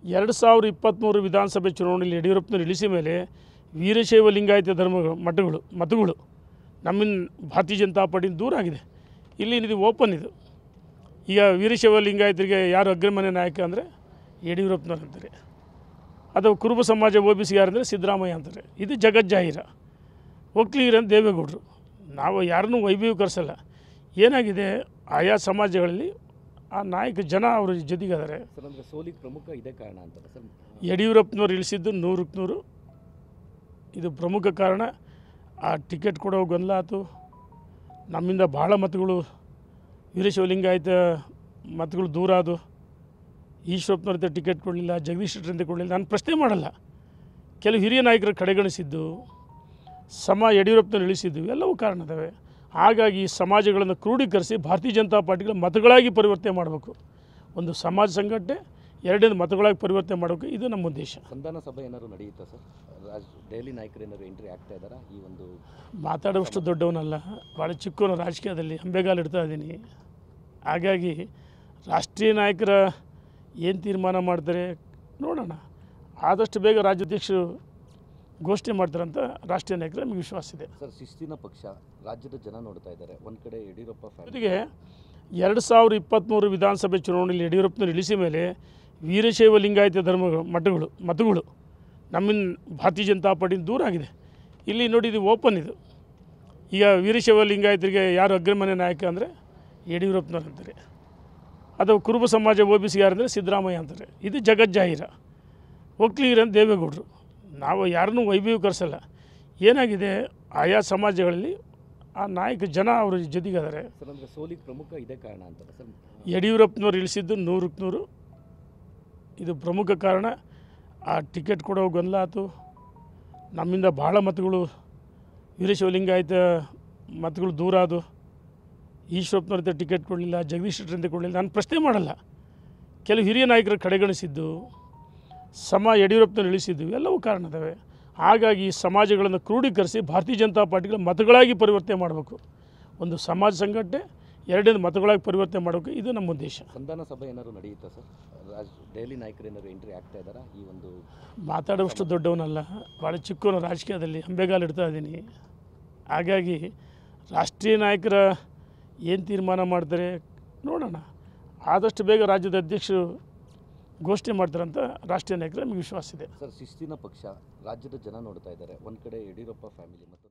2023 ವಿಧಾನಸಭೆ ಚುನಾವಣೆಯಲ್ಲಿ ಯಡಿಯೂರಪ್ಪನವರು ಇಳಿಸಿ ಮೇಲೆ ವೀರಶೈವ ಲಿಂಗಾಯತ ಮತಗಳು ನಮ್ಮಿಂದ ಭಾರತೀಯ ಜನತಾ ಪಾರ್ಟಿಯಿಂದ ದೂರ ಆಗಿದೆ. ಇಲ್ಲಿ ಇದು ಓಪನ್ ಇದು. ಈಗ ವೀರಶೈವ ಲಿಂಗಾಯತರಿಗೆ ಯಾರು ಅಗ್ರಮಾನ್ಯ ನಾಯಕ ಅಂದರೆ ಯಡಿಯೂರಪ್ಪನವ್ರು ಅಂತಾರೆ. ಅದು ಕುರುಬ ಸಮಾಜ OBC ಯಾರಂದರೆ ಸಿದ್ದರಾಮಯ್ಯ ಅಂತಾರೆ. ಇದು ಜಗಜ್ಜಾಹಿರ. ಒಕ್ಕಲಿಗರು ದೇವೇಗೌಡರು. ನಾವು ಯಾರನ್ನೂ ವೈಭವೀಕರಿಸಲ್ಲ. ಏನಾಗಿದೆ, ಆಯಾ ಸಮಾಜಗಳಲ್ಲಿ ಆ ನಾಯಕ ಜನ ಅವ್ರ ಜೊತೆಗಿದ್ದಾರೆ. ಸರ್, ಅಂದರೆ ಸೋಲಿಗೆ ಪ್ರಮುಖ ಇದೇ ಕಾರಣ ಅಂತಾರೆ ಸರ್. ಯಡಿಯೂರಪ್ಪನವ್ರು ಇಳಿಸಿದ್ದು 100ಕ್ಕೆ 100 ಇದು ಪ್ರಮುಖ ಕಾರಣ. ಆ ಟಿಕೆಟ್ ಕೊಡೋ ಗೊಂದಲ ಆಯಿತು. ನಮ್ಮಿಂದ ಭಾಳ ಮತಗಳು ವೀರಶೈವ ಲಿಂಗಾಯತ ಮತಗಳು ದೂರ ಆದವು. ಈಶ್ವರಪ್ಪನವ್ರ ಟಿಕೆಟ್ ಕೊಡಲಿಲ್ಲ, ಜಗದೀಶ್ ಶೆಟ್ಟರಿಂದ ಕೊಡಲಿಲ್ಲ. ನಾನು ಪ್ರಶ್ನೆ ಮಾಡಲ್ಲ. ಕೆಲವು ಹಿರಿಯ ನಾಯಕರು ಕಡೆಗಣಿಸಿದ್ದು, ಯಡಿಯೂರಪ್ಪನವ್ರು ಇಳಿಸಿದ್ದು ಎಲ್ಲವೂ ಕಾರಣ ಇದ್ದಾವೆ. ಹಾಗಾಗಿ ಸಮಾಜಗಳನ್ನು ಕ್ರೋಢೀಕರಿಸಿ ಭಾರತೀಯ ಜನತಾ ಪಾರ್ಟಿಗಳ ಮತಗಳಾಗಿ ಪರಿವರ್ತನೆ ಮಾಡಬೇಕು. ಒಂದು ಸಮಾಜ ಸಂಘಟನೆ, ಎರಡನೇದು ಮತಗಳಾಗಿ ಪರಿವರ್ತನೆ ಮಾಡಬೇಕು. ಇದು ನಮ್ಮ ಉದ್ದೇಶ. ಸಂಧಾನ ಸಭೆ ಏನಾದ್ರು ನಡೆಯುತ್ತಾ ಸರ್? ದೆಹಲಿ ನಾಯಕರು ಏನಾದ್ರು ಎಂಟ್ರಿ ಆಗ್ತಾ ಇದ್ದಾರಾ ಈ ಒಂದು? ಮಾತಾಡುವಷ್ಟು ದೊಡ್ಡವನಲ್ಲ, ಭಾಳ ಚಿಕ್ಕವನು ರಾಜಕೀಯದಲ್ಲಿ. ಅಂಬೆಗಾಲು ಇಡ್ತಾ ಇದ್ದೀನಿ. ಹಾಗಾಗಿ ರಾಷ್ಟ್ರೀಯ ನಾಯಕರ ಏನು ತೀರ್ಮಾನ ಮಾಡ್ತಾರೆ ನೋಡೋಣ. ಆದಷ್ಟು ಬೇಗ ರಾಜ್ಯಾಧ್ಯಕ್ಷರು ಘೋಷಣೆ ಮಾಡ್ತಾರಂತ ರಾಷ್ಟ್ರೀಯ ನಾಯಕರು ನಮಗೆ ವಿಶ್ವಾಸ ಇದೆ. ಸರ್, ಶಿಸ್ತಿನ ಪಕ್ಷ ರಾಜ್ಯದ ಜನ ನೋಡ್ತಾ ಇದ್ದಾರೆ. ಒಂದು ಕಡೆ ಯಡಿಯೂರಪ್ಪ ಜೊತೆಗೆ 2023 ವಿಧಾನಸಭೆ ಚುನಾವಣೆಯಲ್ಲಿ ಯಡಿಯೂರಪ್ಪನವರು ಇಳಿಸಿ ಮೇಲೆ ವೀರಶೈವ ಲಿಂಗಾಯತ ಮತಗಳು ನಮ್ಮಿಂದ ಭಾರತೀಯ ಜನತಾ ಪಾರ್ಟಿಯಿಂದ ದೂರ ಆಗಿದೆ. ಇಲ್ಲಿ ನೋಡಿ, ಇದು ಓಪನ್ ಇದು. ಈಗ ವೀರಶೈವ ಲಿಂಗಾಯತರಿಗೆ ಯಾರು ಅಗ್ರಮಾನ್ಯ ನಾಯಕ ಅಂದರೆ ಯಡಿಯೂರಪ್ಪನವ್ರು ಅಂತಾರೆ. ಅದು ಕುರುಬ ಸಮಾಜ OBC ಯಾರಂದರೆ ಸಿದ್ದರಾಮಯ್ಯ ಅಂತಾರೆ. ಇದು ಜಗಜ್ಜಾಹಿರ. ಒಕ್ಕಲಿಗರು ದೇವೇಗೌಡರು. ನಾವು ಯಾರನ್ನೂ ವೈಭವೀಕರಿಸಲ್ಲ. ಏನಾಗಿದೆ, ಆಯಾ ಸಮಾಜಗಳಲ್ಲಿ ಆ ನಾಯಕ ಜನ ಅವ್ರ ಜೊತೆಗಿದ್ದಾರೆ. ಸರ್, ಅಂದರೆ ಸೋಲಿಗೆ ಪ್ರಮುಖ ಇದೇ ಕಾರಣ ಅಂತಾರೆ ಸರ್. ಯಡಿಯೂರಪ್ಪನವ್ರು ಇಳಿಸಿದ್ದು 100ಕ್ಕೆ 100 ಇದು ಪ್ರಮುಖ ಕಾರಣ. ಆ ಟಿಕೆಟ್ ಕೊಡೋ ಗೊಂದಲ ಆಯಿತು. ನಮ್ಮಿಂದ ಭಾಳ ಮತಗಳು ವೀರಶೈವ ಲಿಂಗಾಯತ ಮತಗಳು ದೂರ ಆದವು. ಈಶ್ವರಪ್ಪನವ್ರ ಟಿಕೆಟ್ ಕೊಡಲಿಲ್ಲ, ಜಗದೀಶ್ ಶೆಟ್ಟರಿಂದ ಕೊಡಲಿಲ್ಲ. ನಾನು ಪ್ರಶ್ನೆ ಮಾಡಲ್ಲ. ಕೆಲವು ಹಿರಿಯ ನಾಯಕರು ಕಡೆಗಣಿಸಿದ್ದು, ಯಡಿಯೂರಪ್ಪನವ್ರು ಇಳಿಸಿದ್ದು ಎಲ್ಲವೂ ಕಾರಣ ಇದ್ದಾವೆ. ಹಾಗಾಗಿ ಸಮಾಜಗಳನ್ನು ಕ್ರೋಢೀಕರಿಸಿ ಭಾರತೀಯ ಜನತಾ ಪಾರ್ಟಿಗಳ ಮತಗಳಾಗಿ ಪರಿವರ್ತನೆ ಮಾಡಬೇಕು. ಒಂದು ಸಮಾಜ ಸಂಘಟನೆ, ಎರಡನೇದು ಮತಗಳಾಗಿ ಪರಿವರ್ತನೆ ಮಾಡಬೇಕು. ಇದು ನಮ್ಮ ಉದ್ದೇಶ. ಸಂಧಾನ ಸಭೆ ಏನಾದ್ರು ನಡೆಯುತ್ತಾ ಸರ್? ದೆಹಲಿ ನಾಯಕರು ಏನಾದ್ರು ಎಂಟ್ರಿ ಆಗ್ತಾ ಇದ್ದಾರಾ ಈ ಒಂದು? ಮಾತಾಡುವಷ್ಟು ದೊಡ್ಡವನಲ್ಲ, ಭಾಳ ಚಿಕ್ಕವನು ರಾಜಕೀಯದಲ್ಲಿ. ಅಂಬೆಗಾಲು ಇಡ್ತಾ ಇದ್ದೀನಿ. ಹಾಗಾಗಿ ರಾಷ್ಟ್ರೀಯ ನಾಯಕರ ಏನು ತೀರ್ಮಾನ ಮಾಡ್ತಾರೆ ನೋಡೋಣ. ಆದಷ್ಟು ಬೇಗ ರಾಜ್ಯದ ಅಧ್ಯಕ್ಷರು ಘೋಷಣೆ ಮಾಡ್ತಾರಂತ ರಾಷ್ಟ್ರೀಯ ನಾಯಕರು ನಮಗೆ ವಿಶ್ವಾಸ ಇದೆ. ಸರ್, ಶಿಸ್ತಿನ ಪಕ್ಷ ರಾಜ್ಯದ ಜನ ನೋಡ್ತಾ ಇದ್ದಾರೆ. ಒಂದು ಕಡೆ ಯಡಿಯೂರಪ್ಪ ಫ್ಯಾಮಿಲಿ ಮತ್ತು